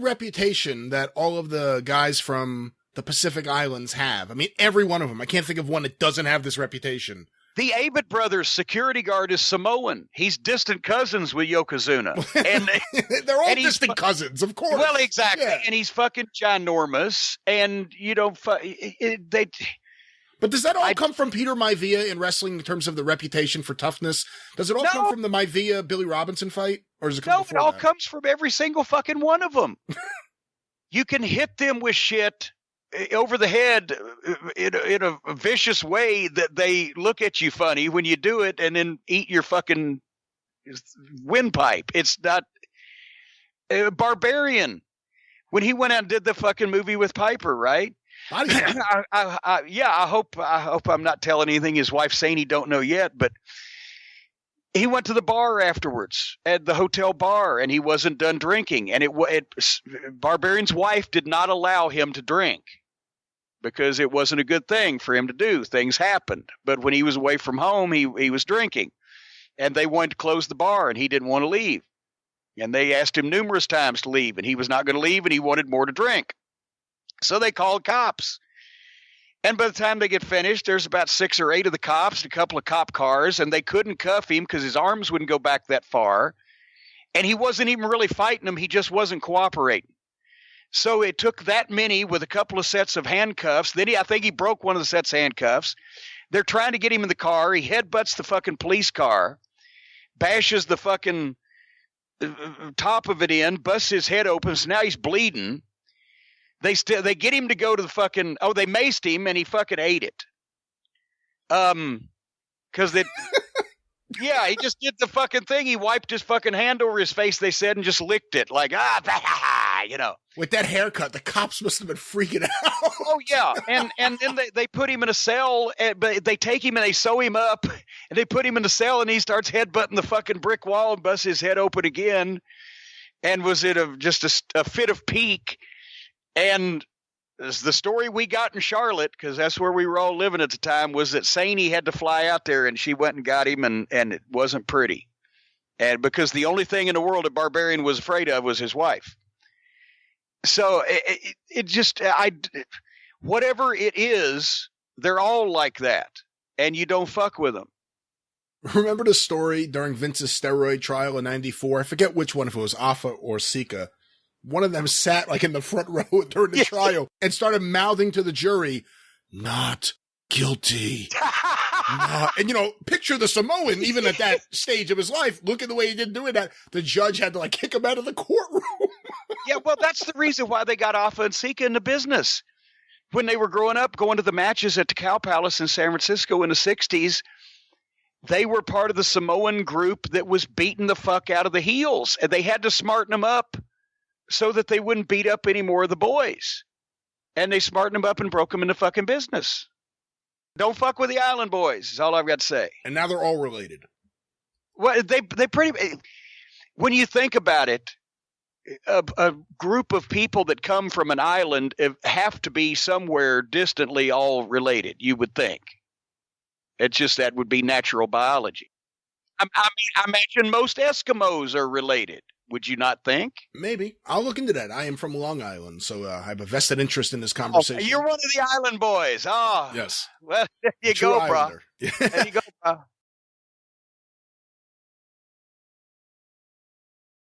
reputation that all of the guys from the Pacific Islands have. I mean, every one of them. I can't think of one that doesn't have this reputation. The Abbott brothers' security guard is Samoan. He's distant cousins with Yokozuna. And they're all distant cousins, of course. Well, exactly. Yeah. And he's fucking ginormous. And, But does that all come from Peter Maivia in wrestling in terms of the reputation for toughness? Does it all come from the Maivia-Billy Robinson fight? Or does it come it all comes from every single fucking one of them. You can hit them with shit over the head in a vicious way that they look at you funny when you do it and then eat your fucking windpipe. It's not Barbarian when he went out and did the fucking movie with Piper, right? I hope I'm not telling anything his wife's saying he don't know yet, but he went to the bar afterwards at the hotel bar and he wasn't done drinking. And Barbarian's wife did not allow him to drink because it wasn't a good thing for him to do. Things happened. But when he was away from home, he was drinking. And they wanted to close the bar and he didn't want to leave. And they asked him numerous times to leave and he was not going to leave and he wanted more to drink. So they called cops. And by the time they get finished, there's about 6 or 8 of the cops, and a couple of cop cars, and they couldn't cuff him because his arms wouldn't go back that far. And he wasn't even really fighting them. He just wasn't cooperating. So it took that many with a couple of sets of handcuffs. Then I think he broke one of the sets of handcuffs. They're trying to get him in the car. He headbutts the fucking police car, bashes the fucking top of it in, busts his head open. So now he's bleeding. They get him to go to the fucking, they maced him and he fucking ate it. Cause he just did the fucking thing. He wiped his fucking hand over his face, they said, and just licked it like, With that haircut, the cops must have been freaking out. Oh yeah. And then they put him in a cell, but they take him and they sew him up and they put him in the cell and he starts headbutting the fucking brick wall and busts his head open again. And was it just a fit of pique? And the story we got in Charlotte, because that's where we were all living at the time, was that Saney had to fly out there and she went and got him and it wasn't pretty. And because the only thing in the world that Barbarian was afraid of was his wife. So whatever it is, they're all like that. And you don't fuck with them. Remember the story during Vince's steroid trial in 94? I forget which one, if it was Afa or Sika. One of them sat like in the front row during the trial and started mouthing to the jury, "Not guilty." And, picture the Samoan, even at that stage of his life, look at the way he did doing that. The judge had to kick him out of the courtroom. Yeah, well, that's the reason why they got Afa and Sika in the business. When they were growing up, going to the matches at the Cow Palace in San Francisco in the 60s, they were part of the Samoan group that was beating the fuck out of the heels. And they had to smarten them up so that they wouldn't beat up any more of the boys. And they smartened them up and broke them into fucking business. Don't fuck with the Island Boys is all I've got to say. And now they're all related. Well, they pretty, when you think about it, a group of people that come from an island have to be somewhere distantly all related, you would think. It's just that would be natural biology. I imagine most Eskimos are related. Would you not think? Maybe. I'll look into that. I am from Long Island, so I have a vested interest in this conversation. You're one of the Island Boys. Oh. Yes. Well, there you go, bro. Yeah. There you go, bro.